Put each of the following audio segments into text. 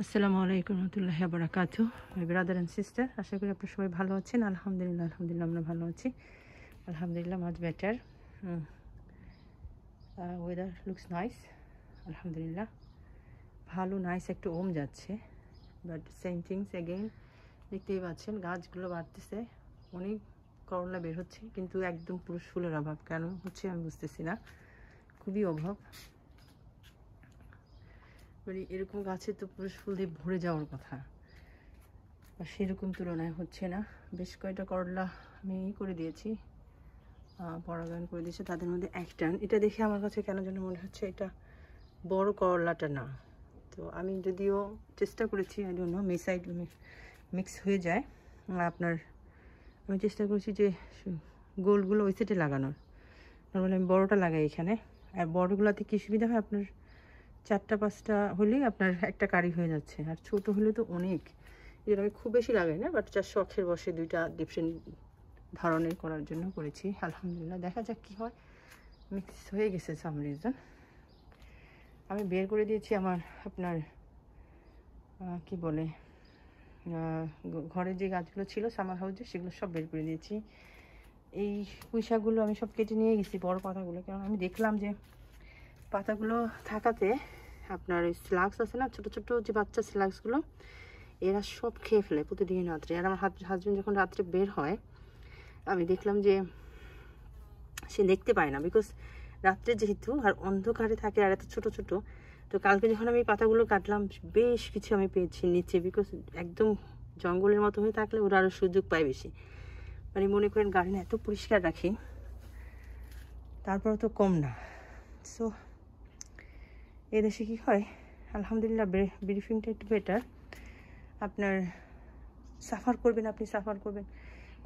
আসসালামু আলাইকুম রহমতুল্লাহি ওয়া বারাকাতুহু মাই ব্রাদার এন্ড সিস্টার, আশা করি আপনারা সবাই ভালো আছেন। আলহামদুলিল্লাহ আমরা ভালো আছি। আলহামদুলিল্লাহ much better. Weather looks nice. আলহামদুলিল্লাহ ভালো নাইস, একটু ওম যাচ্ছে, বাট সেম থিংস এগেইন। দেখতেই পাচ্ছেন গাছগুলো বাড়তেছে, অনেক করলা বের হচ্ছে, কিন্তু একদম পুরুষ ফুলের অভাব। কেন হচ্ছে আমি বুঝতেছি না, খুবই অভাব। মানে এরকম গাছে তো পুরুষ ফুল দিয়ে ভরে যাওয়ার কথা, আর সেরকম তুলনায় হচ্ছে না। বেশ কয়েকটা করলা আমি করে দিয়েছি, পরাগায়ন করে দিয়েছে, তাদের মধ্যে একটা। এটা দেখে আমার কাছে কেন যেন মনে হচ্ছে এটা বড় করলাটা না। তো আমি যদিও চেষ্টা করেছি, আই ডোন্ট নো, মিসাইড মিক্স হয়ে যায় আপনার। আমি চেষ্টা করেছি যে গোলগুলো ওই সাইডে লাগানোর, নর্মালি আমি বড়টা লাগাই এখানে। আর বড়গুলোতে কী সুবিধা হয়, আপনার 4-5টা হলেই আপনার একটা কারি হয়ে যাচ্ছে, আর ছোটো হলে তো অনেক। এটা আমি খুব বেশি লাগাই না, বাট যার শখের বসে দুইটা ডিফারেন্ট ধরনের করার জন্য করেছি। আলহামদুলিল্লাহ দেখা যাক কী হয়। মিক্স হয়ে গেছে সাম রিজন। আমি বের করে দিয়েছি আমার আপনার কি বলে ঘরের যে গাছগুলো ছিল সামার হাউসে, সেগুলো সব বের করে দিয়েছি। এই পুঁইশাকগুলো আমি সব কেটে নিয়ে গেছি, বড় পাতাগুলো, কারণ আমি দেখলাম যে পাতাগুলো থাকাতে আপনার ওই স্লাগস আছে না, ছোটো ছোটো যে বাচ্চা স্লাগসগুলো, এরা সব খেয়ে ফেলে প্রতিদিন রাত্রে। আর আমার হাজব্যান্ড যখন রাত্রে বের হয়, আমি দেখলাম যে সে দেখতে পায় না, বিকজ রাত্রে যেহেতু আর অন্ধকারে থাকে, আর এত ছোটো ছোটো। তো কালকে যখন আমি পাতাগুলো কাটলাম, বেশ কিছু আমি পেয়েছি নিচে, বিকজ একদম জঙ্গলের মতো হয়ে থাকলে ওরা আরও সুযোগ পায় বেশি। মানে মনে করেন গার্ডেন এত পরিষ্কার রাখি, তারপরে তো কম না। সো এদেশে কী হয়, আলহামদুলিল্লাহ ব্রিফিংটা একটু বেটার। আপনার সাফার করবেন, আপনি সাফার করবেন,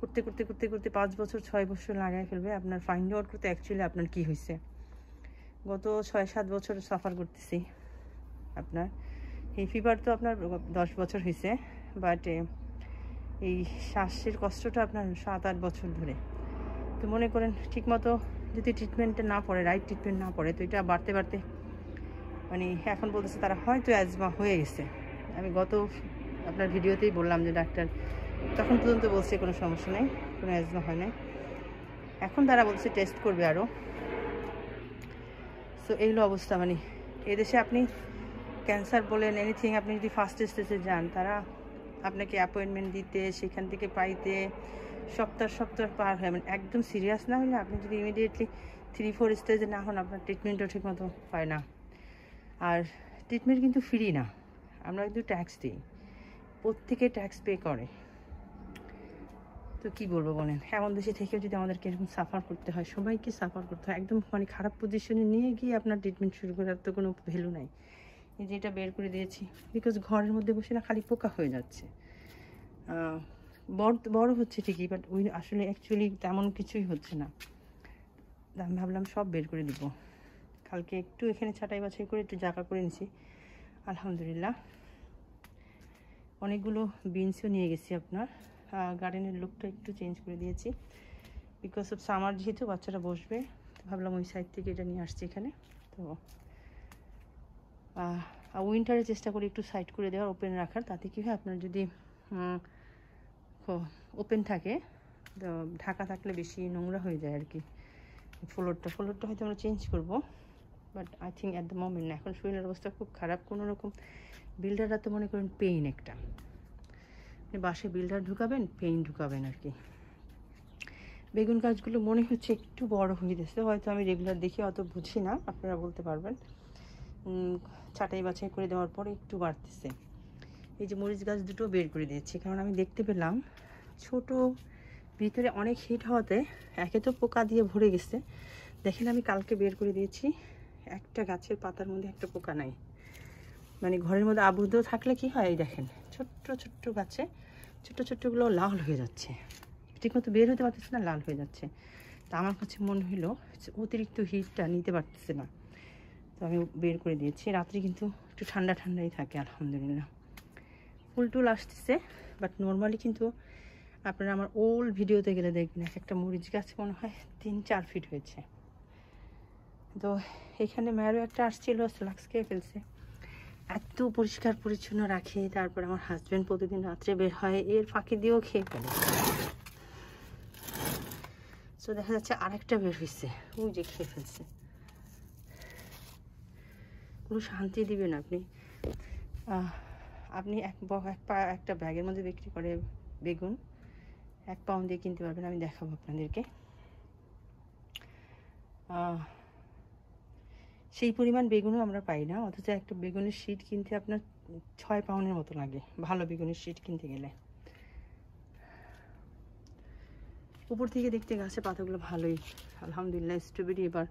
করতে করতে করতে করতে 5 বছর 6 বছর লাগাই ফেলবে আপনার ফাইন্ড আউট করতে অ্যাকচুয়ালি আপনার কী হয়েছে। গত 6-7 বছর সাফার করতেছি আপনার। এই ফিভার তো আপনার 10 বছর হয়েছে, বাট এই শ্বাসের কষ্টটা আপনার 7-8 বছর ধরে। তো মনে করেন ঠিকমতো যদি ট্রিটমেন্টটা না পড়ে, রাইট ট্রিটমেন্ট না পড়ে, তো এটা বাড়তে বাড়তে মানে এখন বলতেছে তারা হয়তো অ্যাজমা হয়ে গেছে। আমি গত আপনার ভিডিওতেই বললাম যে ডাক্তার তখন পর্যন্ত বলছে কোনো সমস্যা নেই, কোনো অ্যাজমা হয় নাই। এখন তারা বলছে টেস্ট করবে আরও। সো এইগুলো অবস্থা। মানে এদেশে আপনি ক্যান্সার বলেন এনিথিং, আপনি যদি ফার্স্ট স্টেজে যান, তারা আপনাকে অ্যাপয়েন্টমেন্ট দিতে, সেখান থেকে পাইতে সপ্তাহ পার হয়। মানে একদম সিরিয়াস না হলে আপনি যদি ইমিডিয়েটলি 3-4 স্টেজে না হন, আপনার ট্রিটমেন্টও ঠিকমতো পায় না। আর ট্রিটমেন্ট কিন্তু ফ্রি না, আমরা কিন্তু ট্যাক্স দিই, প্রত্যেকে ট্যাক্স পে করে। তো কী বলবো বলেন, এমন দেশে থেকেও যদি আমাদেরকে এরকম সাফার করতে হয়, সবাইকে সাফার করতে হয়, একদম মানে খারাপ পজিশনে নিয়ে গিয়ে আপনার ট্রিটমেন্ট শুরু করার তো কোনো ভ্যালু নাই। এই যে এটা বের করে দিয়েছি, বিকজ ঘরের মধ্যে বসে না খালি পোকা হয়ে যাচ্ছে। বড় হচ্ছে ঠিকই, বাট ওই আসলে অ্যাকচুয়ালি তেমন কিছুই হচ্ছে না। আমি ভাবলাম সব বের করে দিব। কালকে একটু এখানে ছাঁটাই বাছাই করে একটু জায়গা করে নিছি। আলহামদুলিল্লাহ অনেকগুলো বিনসও নিয়ে গেছি আপনার। গার্ডেনের লুকটা একটু চেঞ্জ করে দিয়েছি, বিকজ অফ সামার যেহেতু বাচ্চারা বসবে, তো ভাবলাম ওই সাইড থেকে এটা নিয়ে আসছি এখানে। তো উইন্টারে চেষ্টা করি একটু সাইড করে দেওয়ার, ওপেন রাখার। তাতে কী হয়, আপনার যদি ওপেন থাকে, তো ঢাকা থাকলে বেশি নোংরা হয়ে যায় আর কি। ফ্লোরটা হয়তো আমরা চেঞ্জ করবো, but I think at the moment না। এখন শরীরের অবস্থা খুব খারাপ, কোনো রকম বিল্ডাররা তো মনে করেন পেইন একটা, বাসায় বিল্ডার ঢুকাবেন, পেইন ঢুকাবেন আর কি। বেগুন গাছগুলো মনে হচ্ছে একটু বড় হয়ে গেছে, হয়তো আমি রেগুলার দেখি অত বুঝি না, আপনারা বলতে পারবেন। ছাঁটাই বাছাই করে দেওয়ার পরে একটু বাড়তেছে। এই যে মরিচ গাছ দুটো বের করে দিয়েছি, কারণ আমি দেখতে পেলাম ছোট ভিতরে অনেক হিট হওয়াতে একে তো পোকা দিয়ে ভরে গেছে। দেখেন আমি কালকে বের করে দিয়েছি, একটা গাছের পাতার মধ্যে একটা পোকা নাই। মানে ঘরের মধ্যে আবদ্ধ থাকলে কি হয়, দেখেন ছোট্ট ছোট্ট গাছে ছোট্টগুলো লাল হয়ে যাচ্ছে, ঠিকমতো বের হতে পারতেছে না, লাল হয়ে যাচ্ছে। তা আমার কাছে মনে হলো অতিরিক্ত হিটটা নিতে পারতেছে না, তো আমি বের করে দিয়েছি। রাত্রে কিন্তু একটু ঠান্ডাই থাকে আলহামদুলিল্লাহ। ফুল টুল আসতেছে, বাট নর্মালি কিন্তু আপনারা আমার ওল্ড ভিডিওতে গেলে দেখবেন একটা মরিচ গাছ মনে হয় 3-4 ফিট হয়েছে। তো এখানে ম্যারো একটা আসছিল, স্লাক্স খেয়ে ফেলছে। এত পরিষ্কার পরিচ্ছন্ন রাখে, তারপর আমার হাজব্যান্ড প্রতিদিন রাত্রে বের হয়, এর ফাঁকি দিয়েও খেয়ে ফেলে। সো দেখা যাচ্ছে আরেকটা বের হয়েছে, ওই যে খেয়ে ফেলছে। কোনো শান্তি দিবেন আপনি। আপনি একটা ব্যাগের মধ্যে বিক্রি করে বেগুন 1 পাউন্ড দিয়ে কিনতে পারবেন, আমি দেখাবো আপনাদেরকে। সেই পরিমাণ বেগুনও আমরা পাই না, অথচ একটা বেগুনের শীট কিনতে আপনার 6 পাউন্ডের মতো লাগে, ভালো বেগুনের শীট কিনতে গেলে। উপর থেকে দেখতে গাছের পাতাগুলো ভালোই, আলহামদুলিল্লাহ। স্ট্রবেরি এবার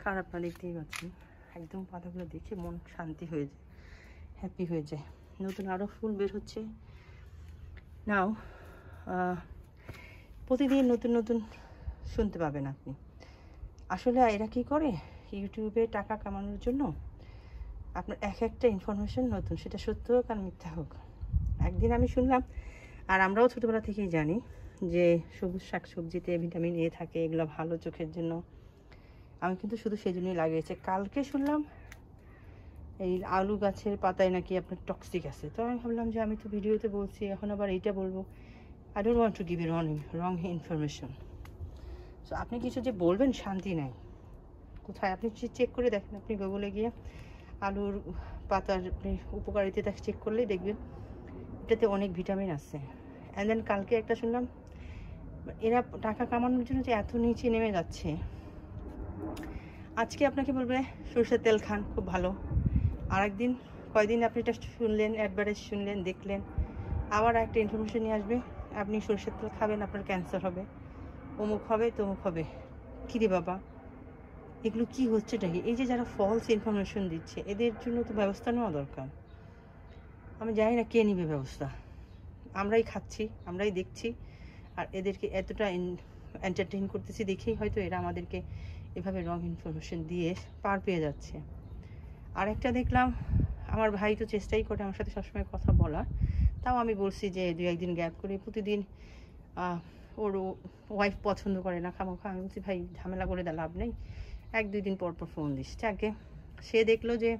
খারাপ না, দেখতেই পাচ্ছি। একদম পাতাগুলো দেখে মন শান্তি হয়ে যায়, হ্যাপি হয়ে যায়। নতুন আরও ফুল বের হচ্ছে নাও। প্রতিদিন নতুন নতুন শুনতে পাবেন আপনি। আসলে এরা কী করে, ইউটিউবে টাকা কামানোর জন্য আপনার একটা ইনফরমেশন নতুন, সেটা সত্য হোক আর মিথ্যা হোক। একদিন আমি শুনলাম, আর আমরাও ছোটোবেলা থেকেই জানি যে সবুজ শাকসবজিতে ভিটামিন এ থাকে, এগুলো ভালো চোখের জন্য। আমি কিন্তু শুধু সেই জন্যই লাগিয়েছি। কালকে শুনলাম এই আলু গাছের পাতায় নাকি আপনার টক্সিক আছে। তো আমি ভাবলাম যে আমি তো ভিডিওতে বলছি, এখন আবার এইটা বলবো। I don't want to give a wrong information. So আপনি কিছু যে বলবেন, শান্তি নাই। কোথায় আপনি চেক করে দেখেন, আপনি গুগলে গিয়ে আলুর পাতার উপকারিতা চেক করলেই দেখবেন এটাতে অনেক ভিটামিন আছে। অ্যান্ড দেন কালকে একটা শুনলাম, এরা টাকা কামানোর জন্য যে এত নিচে নেমে যাচ্ছে। আজকে আপনাকে বলবে সরষের তেল খান, খুব ভালো। আরেকদিন কয়দিন আপনি এটা শুনলেন, অ্যাডভার্টাইজ শুনলেন, দেখলেন, আবার একটা ইনফরমেশন নিয়ে আসবে আপনি সরষের তেল খাবেন, আপনার ক্যান্সার হবে, অমুক হবে, তমুক হবে। কী রে বাবা, এগুলো কি হচ্ছে কি? এই যে যারা ফলস ইনফরমেশন দিচ্ছে, এদের জন্য তো ব্যবস্থা নেওয়া দরকার। আমি জানি না কে নিবে ব্যবস্থা। আমরাই খাচ্ছি, আমরাই দেখছি, আর এদেরকে এতটা এন্টারটেইন করতেছি দেখেই হয়তো এরা আমাদেরকে এভাবে রং ইনফরমেশন দিয়ে পার পেয়ে যাচ্ছে। আর একটা দেখলাম, আমার ভাই তো চেষ্টাই করে আমার সাথে সবসময় কথা বলার, তাও আমি বলছি যে 2-1 দিন গ্যাপ করে প্রতিদিন। ওর ওয়াইফ পছন্দ করে না খামোখা। আমি বলছি ভাই ঝামেলা করে দা লাভ নেই, 1-2 দিন পর পর ফোন দিস। যাকে সে দেখলো যে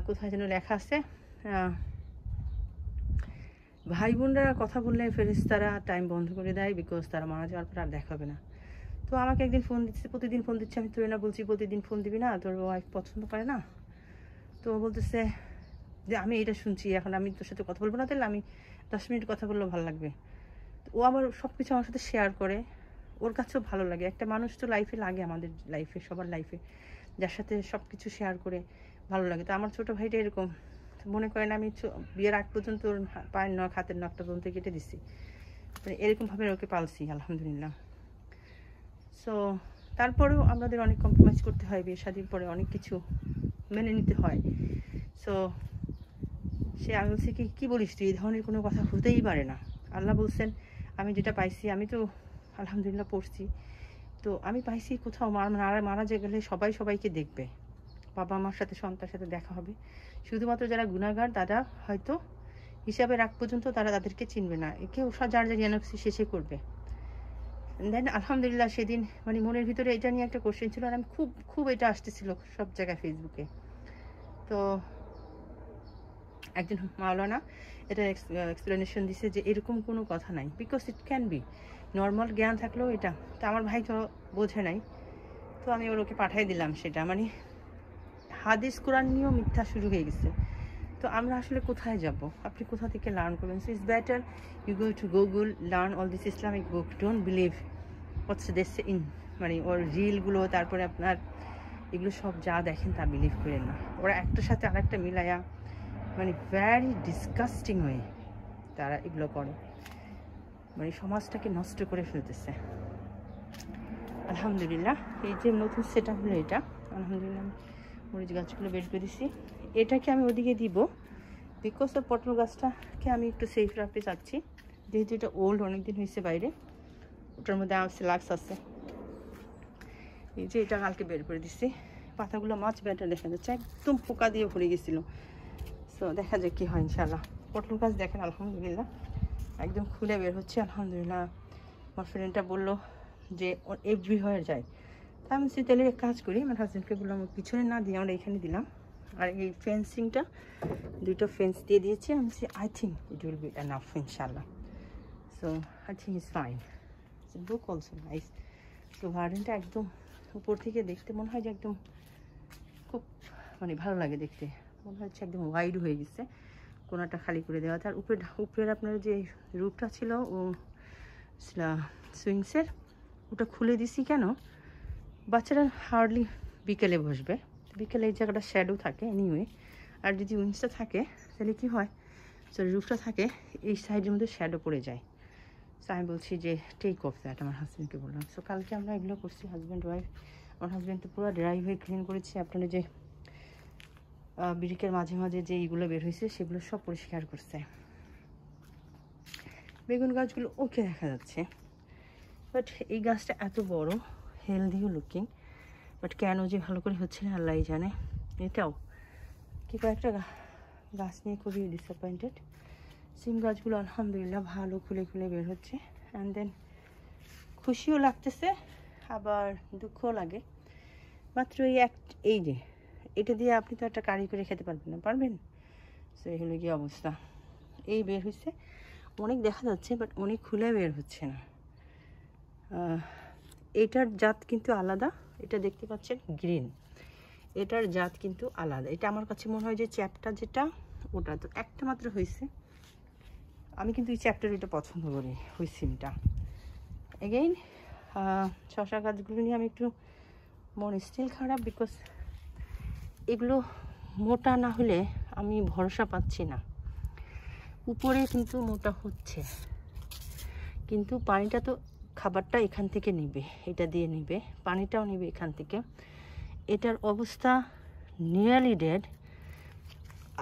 কোথায় যেন লেখা আছে, ভাই বোনরা কথা বললে ফেরেশতারা টাইম বন্ধ করে দেয়, বিকজ তারা মারা যাওয়ার পর আর দেখাবে না। তো আমাকে একদিন ফোন দিচ্ছে, প্রতিদিন ফোন দিচ্ছে। আমি তোর না বলছি প্রতিদিন ফোন দিবি না, তোর ওয়াইফ পছন্দ করে না। তো বলতেছে যে আমি এটা শুনছি, এখন আমি তোর সাথে কথা বলবো না, তাহলে আমি 10 মিনিট কথা বললেও ভালো লাগবে। ও আবার সব কিছু আমার সাথে শেয়ার করে, ওর কাছেও ভালো লাগে। একটা মানুষ তো লাইফে লাগে, আমাদের লাইফে, সবার লাইফে, যার সাথে সব কিছু শেয়ার করে ভালো লাগে। তো আমার ছোটো ভাইটা এরকম, মনে করেন আমি বিয়ের আগ পর্যন্ত ওর পায়ের নখ, হাতের নখটা পর্যন্ত কেটে দিচ্ছি, মানে এরকমভাবে ওকে পালছি আলহামদুলিল্লাহ। সো তারপরেও আমাদের অনেক কম্প্রোমাইজ করতে হয়, বিয়ে শাদীর পরে অনেক কিছু মেনে নিতে হয়। সো আমি বলছি কী বলিস তুই, এই ধরনের কোনো কথা হতেই পারে না। আল্লাহ বলছেন আমি যেটা পাইছি, আমি তো আলহামদুলিল্লাহ পড়ছি, তো আমি পাইছি কোথাও মারা গেলে সবাই সবাইকে দেখবে, বাবা মার সাথে সন্তানের সাথে দেখা হবে। শুধুমাত্র যারা গুনাহগার তারা হয়তো হিসাবে রাখ পর্যন্ত তারা তাদেরকে চিনবে না, কেউ যার জ্ঞানক্সি শেষে করবে। দেন আলহামদুলিল্লাহ সেদিন মানে মনের ভিতরে এটা নিয়ে একটা কোশ্চেন ছিল, আর আমি খুব এটা আসতেছিল সব জায়গায় ফেসবুকে। তো একজন মাওলানা এটা এক্সপ্লেনেশন দিছে যে এরকম কোনো কথা নাই, because it can be normal জ্ঞান থাকলেও এটা। তো আমার ভাই তো বোঝে নাই, তো আমি ওকে পাঠিয়ে দিলাম সেটা। মানে হাদিস কোরআন নিয়েও মিথ্যা শুরু হয়ে গেছে। তো আমরা আসলে কোথায় যাব, আপনি কোথা থেকে লার্ন করবেন? So it's better you go to Google, learn all this Islamic book, don't believe what's this in, মানে ওর রিলগুলো, তারপরে আপনার এগুলো সব যা দেখেন তা বিলিভ করেন না। ওরা একটার সাথে আরেকটা মিলায়া মানে ভ্যারি ডিসগাস্টিং হয়ে তারা এগুলো করে, মানে সমাজটাকে নষ্ট করে ফেলতেছে। আলহামদুলিল্লাহ এই যে নতুন সেট আপ হলো এটা, আলহামদুলিল্লাহ মরিচ গাছগুলো বের করে দিছি। এটাকে আমি ওদিকে দিব, বিকজ অফ পটল গাছটাকে আমি একটু সেফ রাখতে চাচ্ছি, যেহেতু এটা ওল্ড, অনেকদিন হয়েছে বাইরে, ওটার মধ্যে লাক্স আছে। এই যে এটা কালকে বের করে দিছি, পাতাগুলো মাছ বেটার দেখা যাচ্ছে, একদম পোকা দিয়ে ভরে গেছিলো। সো দেখা যাক কী হয় ইনশাল্লাহ। পটল গাছ দেখেন আলহামদুলিল্লাহ একদম খুলে বের হচ্ছে আলহামদুলিল্লাহ। আমার ফ্রেন্ডটা বললো যে এভরিহোয়ার যায়, তা আমি তেলের এক কাজ করি, আমার হাজব্যান্ডকে বললাম পিছনে না দিয়ে আমরা এখানে দিলাম, আর এই ফেন্সিংটা দুটো ফেন্স দিয়ে দিয়েছি আমি, I think it will be enough ইনশাল্লাহ। So I think it's fine. Look also nice. So গার্ডেনটা একদম উপর থেকে দেখতে মনে হয় যে একদম খুব মানে ভালো লাগে দেখতে, মনে হচ্ছে একদম ওয়াইড হয়ে গেছে, কোনাটা খালি করে দেওয়া। তার উপরের আপনার যে রুফটা ছিল ও সুইংসের, ওটা খুলে দিছি কেন, বাচ্চারা হার্ডলি বিকেলে বসবে, বিকেলে এই জায়গাটা শ্যাডো থাকে এনিওয়ে। আর যদি উইংসটা থাকে তাহলে কি হয়, সরি রুফটা থাকে, এই সাইডের মধ্যে শ্যাডো পড়ে যায়। সো আমি বলছি যে টেক অফ দ্যাট, আমার হাজব্যান্ডকে বললাম। সো কালকে আমরা এগুলো করছি হাজব্যান্ড ওয়াইফ। আমার হাজব্যান্ড তো পুরো ড্রাই হয়ে ক্লিন করেছে, আপনারা যে ব্রিকের মাঝে মাঝে যে এইগুলো বের হয়েছে সেগুলো সব পরিষ্কার করছে। বেগুন গাছগুলো ওকে দেখা যাচ্ছে, বাট এই গাছটা এত বড়, হেলদিও লুকিং, বাট কেন যে ভালো করে হচ্ছে না আল্লাহই জানে। এটাও কি কয়েকটা গাছ নিয়ে খুবই ডিসঅ্যাপয়েন্টেড। সিম গাছগুলো আলহামদুলিল্লাহ ভালো খুলে খুলে বের হচ্ছে, অ্যান্ড দেন খুশিও লাগতেছে আবার দুঃখও লাগে। মাত্র এই যে এটা দিয়ে আপনি তো একটা কারি করে খেতে পারবেন না, পারবেন? সো এই হলো কি অবস্থা। এই বের হচ্ছে অনেক দেখা যাচ্ছে, বাট অনেক খুলে বের হচ্ছে না। এটার জাত কিন্তু আলাদা, এটা দেখতে পাচ্ছেন গ্রিন, এটার জাত কিন্তু আলাদা। এটা আমার কাছে মনে হয় যে চ্যাপটা যেটা ওটা তো একটা মাত্র হয়েছে, আমি কিন্তু এই চ্যাপ্টার এটা পছন্দ করি, ওই সিমটা। এগেইন শশা গাছগুলো নিয়ে আমি একটু মন স্টিল খারাপ, বিকজ এগুলো মোটা না হলে আমি ভরসা পাচ্ছি না। উপরে কিন্তু মোটা হচ্ছে, কিন্তু পানিটা তো খাবারটা এখান থেকে নিবে, এটা দিয়ে নিবে, পানিটাও নিবে এখান থেকে। এটার অবস্থা নিয়ারলি ডেড।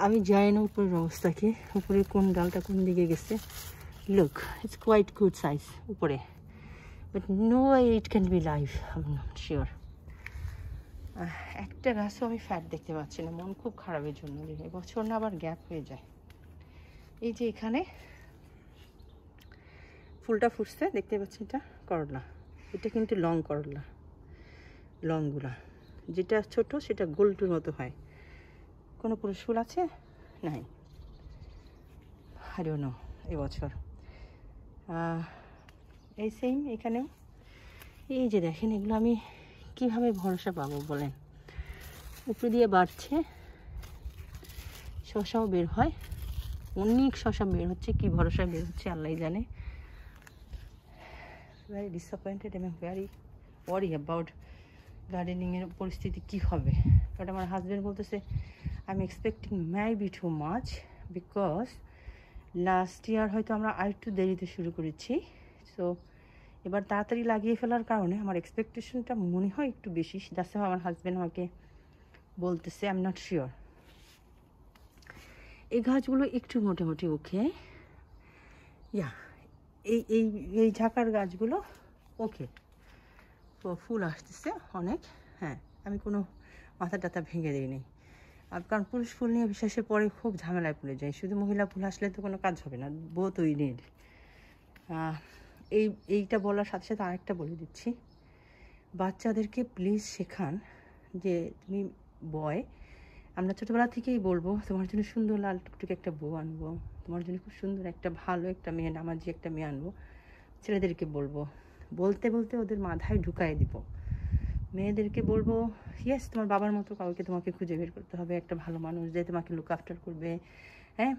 আমি জানি না উপরের অবস্থা কি, উপরে কোন ডালটা কোন দিকে গেছে। Look, it's quite good size উপরে, but no it can be live, I am not sure. একটা গাছও আমি ফ্যাট দেখতে পাচ্ছি না, মন খুব খারাপের জন্য। এবছর না আবার গ্যাপ হয়ে যায়। এই যে এখানে ফুলটা ফুটছে দেখতে পাচ্ছি, এটা করলা, এটা কিন্তু লং করলা, লংগুলা, যেটা ছোট সেটা গোলটুর মতো হয়। কোনো পুরুষ ফুল আছে? নাই, আই ডোন্ট নো এবছর। এই সেম এখানেও এই যে দেখেন, এগুলো আমি কিভাবে ভরসা পাবো বলেন? উপরে দিয়ে বাড়ছে, শসাও বের হয়, অনেক শসা বের হচ্ছে, কি ভরসা বের হচ্ছে আল্লাহ জানে। ভেরি ডিসঅ্যাপয়েন্টেড এবং ভেরি ওয়ারি অ্যাবাউট গার্ডেনিংয়ের পরিস্থিতি কী হবে। বাট আমার হাজব্যান্ড বলতেছে I am expecting maybe too much, because last year হয়তো আমরা আরেকটু দেরিতে শুরু করেছি। সো এবার তাড়াতাড়ি লাগিয়ে ফেলার কারণে আমার এক্সপেকটেশনটা মনে হয় একটু বেশি। দ্যাটস হাউ আমার হাজব্যান্ড আমাকে বলতেছে, আই এম নট শিওর। এই গাছগুলো একটু মোটামুটি ওকে, ইয়া এই এই এই ঝাঁকার গাছগুলো ওকে, ফুল আসতেছে অনেক। হ্যাঁ, আমি কোনো মাথা টাথা ভেঙে দিইনি, কারণ পুরুষ ফুল নিয়ে বিশেষে পরে খুব ঝামেলায় পড়ে যায়। শুধু মহিলা ফুল আসলে তো কোনো কাজ হবে না, বোথ উই নিড। এইটা বলার সাথে সাথে আরেকটা বলে দিচ্ছি, বাচ্চাদেরকে প্লিজ শেখান যে তুমি বয়, আমরা ছোটোবেলা থেকেই বলবো তোমার জন্য সুন্দর লাল টুকটুকে একটা বউ আনবো, তোমার জন্য খুব সুন্দর একটা ভালো একটা মেয়ে, নামাজি একটা মেয়ে আনবো। ছেলেদেরকে বলবো, বলতে বলতে ওদের মাথায় ঢুকাই দিব। মেয়েদেরকে বলবো ইয়েস তোমার বাবার মতো কাউকে তোমাকে খুঁজে বের করতে হবে, একটা ভালো মানুষ যে তোমাকে লুক আফটার করবে। হ্যাঁ,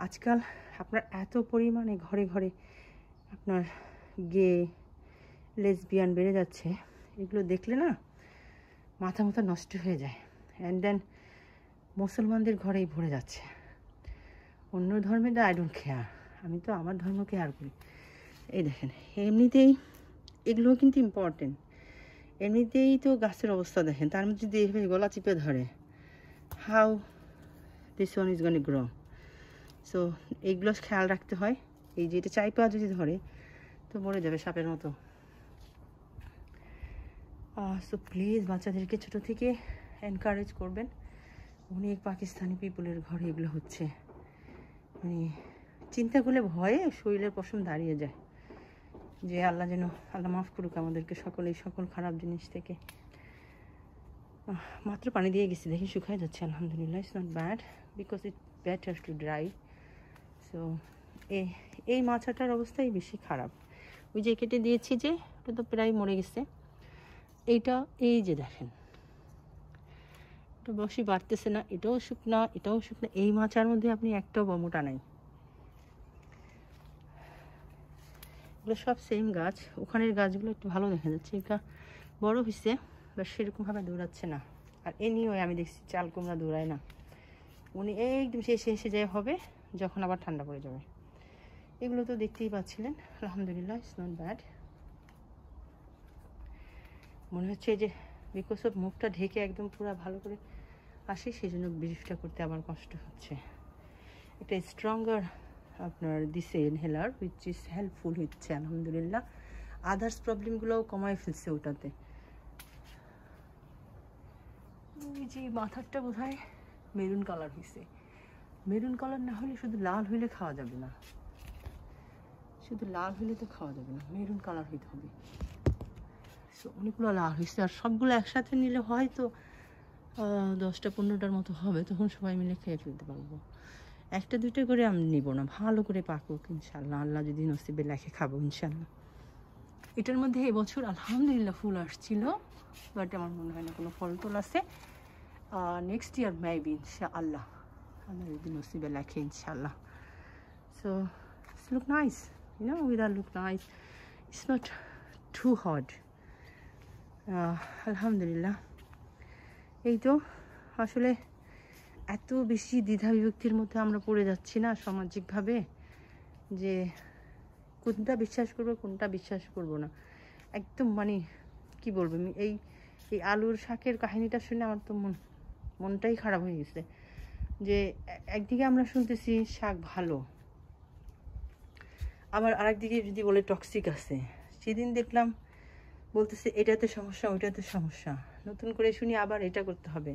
আজকাল আপনার এত পরিমাণে ঘরে ঘরে আপনার গে লেসবিয়ান বেড়ে যাচ্ছে, এগুলো দেখলে না মাথা নষ্ট হয়ে যায়। অ্যান্ড দেন মুসলমানদের ঘরেই ভরে যাচ্ছে, অন্য ধর্মের আই ডোন্ট কেয়ার, আমি তো আমার ধর্ম কেয়ার করি। এই দেখেন, এমনিতেই এগুলো কিন্তু ইম্পর্টেন্ট, এমনিতেই তো গাছের অবস্থা দেখেন, তার মধ্যে যদি এইভাবে গলা চিপে ধরে, how this one is gonna grow. So এইগুলো খেয়াল রাখতে হয়। এই যে এটা চাইপা যদি ধরে তো মরে যাবে সাপের মতো। সো প্লিজ বাচ্চাদেরকে ছোটো থেকে এনকারেজ করবেন। অনেক পাকিস্তানি পিপুলের ঘরে এগুলো হচ্ছে, মানে চিন্তা করলে ভয়ে শরীরের পশম দাঁড়িয়ে যায় যে আল্লাহ যেন, আল্লাহ মাফ করুক আমাদেরকে সকল এই সকল খারাপ জিনিস থেকে। মাত্র পানি দিয়ে গেছি, দেখি শুকায় যাচ্ছে আলহামদুলিল্লাহ। It's not bad because it better to dry. So এই মাছটার অবস্থাই বেশি খারাপ। ওই যে কেটে দিয়েছি যে ওটা তো প্রায় মরে গেছে। এইটা এই যে দেখেন, এটা বসি বাড়তেছে না, এটাও শুকনা, এটাও শুকনা। এই মাছার মধ্যে আপনি একটাও মোটা নাই। এগুলো সব সেম গাছ, ওখানের গাছগুলো একটু ভালো দেখা যাচ্ছে, এটা বড় হয়েছে বা সেরকমভাবে দৌড়াচ্ছে না। আর এ নিয়েও আমি দেখছি চাল কুমড়া দৌড়ায় না, উনি একদম শেষে এসে যায় হবে যখন আবার ঠান্ডা পড়ে যাবে। এগুলো তো দেখতেই পাচ্ছিলেন আলহামদুলিল্লাহ, ইটস নট ব্যাড। মনে হচ্ছে যে বিকজ অফ মুখটা ঢেকে একদম পুরো ভালো করে আসি, সেই জন্য ব্রিফটা করতে আমার কষ্ট হচ্ছে। একটা স্ট্রঙ্গার আপনার দিছে ইনহেলার হুইচ ইজ হেল্পফুল হচ্ছে আলহামদুলিল্লাহ। আদার্স প্রবলেমগুলোও কমায় ফেলছে ওটাতে। ওই যে মাথারটা বোধ হয় মেরুন কালার হয়েছে। মেরুন কালার না হলে, শুধু লাল হইলে খাওয়া যাবে না, শুধু লাল হইলে তো খাওয়া যাবে না, মেরুন কালার হইতে হবে। সো অনেকগুলো লাল হয়েছে, আর সবগুলো একসাথে নিলে হয়তো 10টা-15টার মতো হবে, তখন সবাই মিলে খেয়ে ফেলতে পারবো। 1টা-2টা করে আমি নিব না, ভালো করে পাকুক ইনশাল্লাহ, আল্লাহ যদি নসিবে লেখে খাবো ইনশাল্লাহ। এটার মধ্যে এবছর আলহামদুলিল্লাহ ফুল আসছিল, বাট আমার মনে হয় না কোনো ফল টল আছে। নেক্সট ইয়ার মেবি ইনশাআল্লাহ, আল্লাহ যদি নসিবে লেখে ইনশাল্লাহ। So it's look nice, weather look nice, it's not too hot. আলহামদুলিল্লাহ। এই তো আসলে এত বেশি দ্বিধা বিভক্তির মধ্যে আমরা পড়ে যাচ্ছি না সামাজিকভাবে, যে কোনটা বিশ্বাস করবো কোনটা বিশ্বাস করবো না। একদম মানে কি বলবো, এই আলুর শাকের কাহিনীটা শুনে আমার তো মনটাই খারাপ হয়ে গেছে। যে একদিকে আমরা শুনতেছি শাক ভালো, আবার আরেকদিকে যদি বলে টক্সিক আছে। সেদিন দেখলাম বলতেছে এটাতে সমস্যা, ওইটাতে সমস্যা, নতুন করে শুনি আবার এটা করতে হবে।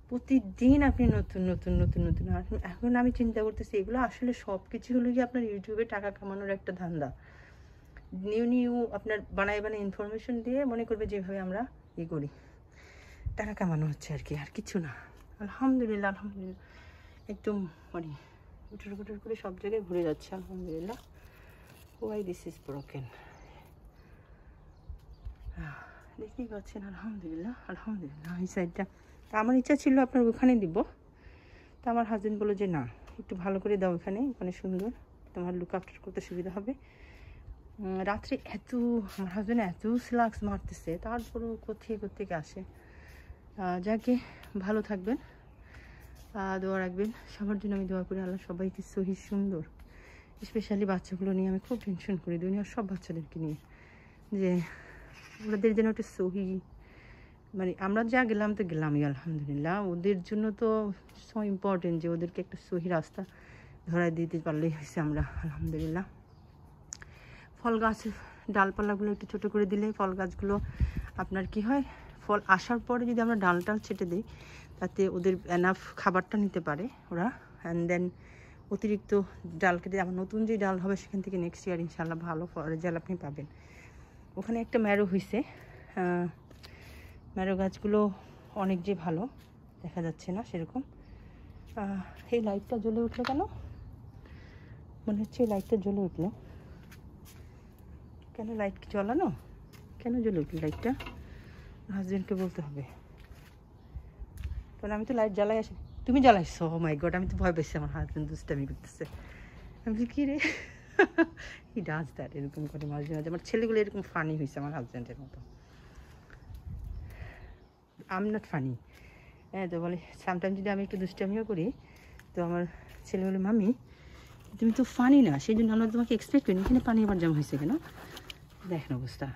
প্রতিদিন আপনি নতুন নতুন নতুন নতুন। এখন আমি চিন্তা করতেছি এগুলো আসলে সব কিছু হলো কি আপনার ইউটিউবে টাকা কামানোর একটা ধান্দা। নিউ আপনার বানায় ইনফরমেশন দিয়ে মনে করবে যেভাবে আমরা করি, টাকা কামানো হচ্ছে আর কি, আর কিছু না। আলহামদুলিল্লাহ আলহামদুলিল্লাহ, একদম মানে উঠুর কুটুর করে সব জায়গায় ঘুরে যাচ্ছে আলহামদুলিল্লাহ। ওয়াই দিস ইজ ব্রোকেন, দেখতেই পাচ্ছেন আলহামদুলিল্লাহ আলহামদুলিল্লাহ। এই সাইডটা আমার ইচ্ছা ছিল আপনার ওখানে দিব, তা আমার হাজবেন্ড বললো যে না, একটু ভালো করে দাও ওখানে, ওখানে সুন্দর, তোমার লুক আফটার করতে সুবিধা হবে। রাত্রে আমার হাজবেন্ড এত স্লাক্স মারতেছে, তারপরেও কোথেকে আসে। যাকে ভালো থাকবেন, দোয়া রাখবেন সবার জন্য। আমি দোয়া করি আল্লাহ সবাইকে সহি সুন্দর, স্পেশালি বাচ্চাগুলো নিয়ে আমি খুব টেনশন করি, দুনিয়ার সব বাচ্চাদেরকে নিয়ে, যে ওদের যেন একটা সহি, মানে আমরা যা গেলাম তো গেলামই আলহামদুলিল্লাহ, ওদের জন্য তো সো ইম্পর্টেন্ট যে ওদেরকে একটা সহি রাস্তা ধরাই দিতে পারলেই হয়েছে আমরা আলহামদুলিল্লাহ। ফল গাছ ডালপালাগুলো একটু ছোটো করে দিলে ফল গাছগুলো আপনার কি হয়, ফল আসার পরে যদি আমরা ডাল ছেটে দিই, তাতে ওদের এনাফ খাবারটা নিতে পারে ওরা। অ্যান্ড দেন অতিরিক্ত ডাল কেটে আবার নতুন যে ডাল হবে সেখান থেকে নেক্সট ইয়ার ইনশাল্লাহ ভালো রেজাল্ট আপনি পাবেন। ওখানে একটা ম্যারো হয়েছে, ম্যারো গাছগুলো অনেক যে ভালো দেখা যাচ্ছে না সেরকম। এই লাইটটা জ্বলে উঠলো কেন, মনে হচ্ছে এই লাইটটা জ্বলে উঠলো কেন, লাইট কি জ্বলানো, কেন জ্বলে উঠলো লাইটটা, হাজবেন্ডকে বলতে হবে, কারণ আমি তো লাইট জ্বালাই আসি। তুমি জ্বালাইছো? ও মাই গড, আমি তো ভয় পেয়েছি, আমার হাজবেন্ড দুষ্টামি করতেছে। আমি বলি কী রে, হি ডাজ দ্যাট, এরকম করে মাঝে মাঝে। আমার ছেলেগুলো এরকম ফানি হয়েছে আমার হাজব্যান্ডের মতো। আই এম নট ফানি, হ্যাঁ, তো বলে সামটাইম যদি আমি একটু দুষ্টামিও করি, তো আমার ছেলে বলে মামি তুমি তো ফানি না, সেই জন্য আমরা তোমাকে এক্সপেক্ট করিনি, এখানে পানি আবার জমা হয়েছে কেন, দেখেন অবস্থা।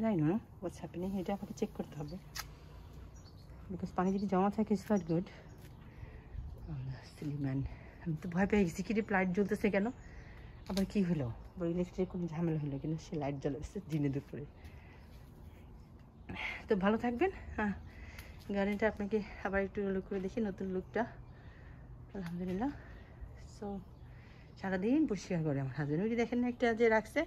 জানি না হোয়াটস হ্যাপেনিং, এটা আমাকে চেক করতে হবে, বিকজ পানি যদি জমা থাকে ইটস নট গুড। ম্যান, আমি তো ভয় পেয়ে গেছি, কি রে লাইট জ্বলতেছে কেন, আবার কি হলো, আবার ইলেকট্রিক কোনো ঝামেলা হলো কিনা, সে লাইট জ্বালাচ্ছে দিনে দুপুরে। তো ভালো থাকবেন। হ্যাঁ, গার্ডেনটা আপনাকে আবার একটু লুক করে দেখি, নতুন লুকটা আলহামদুলিল্লাহ। সো সারাদিন পরিষ্কার করে আমার হাজবেন্ড, ওই যে দেখেন না একটা যে রাখছে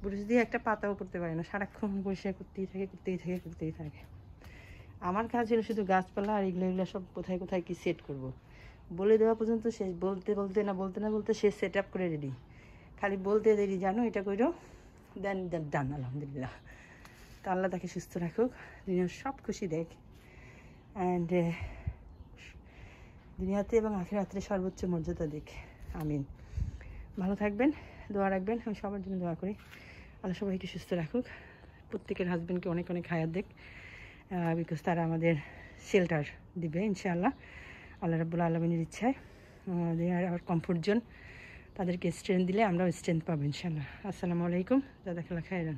ব্রুশ দিয়ে, একটা পাতাও করতে পারে না, সারাক্ষণ পরিষ্কার করতেই থাকে। আমার কাজ ছিল শুধু গাছপালা আর এগুলো সব কোথায় কোথায় কি সেট করব। বলে দেওয়া পর্যন্ত সে বলতে বলতে সে সেট আপ করে রেডি, খালি বলতে দেরি জানো এটা করো, দেন ডান আলহামদুলিল্লাহ। তা আল্লাহ তাকে সুস্থ রাখুক, দুনিয়ার সব খুশি দেখ, অ্যান্ড দুনিয়াতে এবং আখিরাতে সর্বোচ্চ মর্যাদা দিক, আমিন। ভালো থাকবেন, দোয়া রাখবেন, আমি সবার জন্য দোয়া করি। আল্লাহ সবাইকে সুস্থ রাখুক, প্রত্যেকের হাজব্যান্ডকে অনেক অনেক হায়াত দেখ, বিকজ তারা আমাদের শেল্টার দিবে ইনশাআল্লাহ আল্লাহ রাব্বুল আলামিনের ইচ্ছায়। দে আর আওয়ার কমফোর্ট জোন, তাদেরকে স্ট্রেংথ দিলে আমরাও স্ট্রেংথ পাবো ইনশাআল্লাহ। আসসালামু আলাইকুম, জাযাকাল্লাহ খাইরান।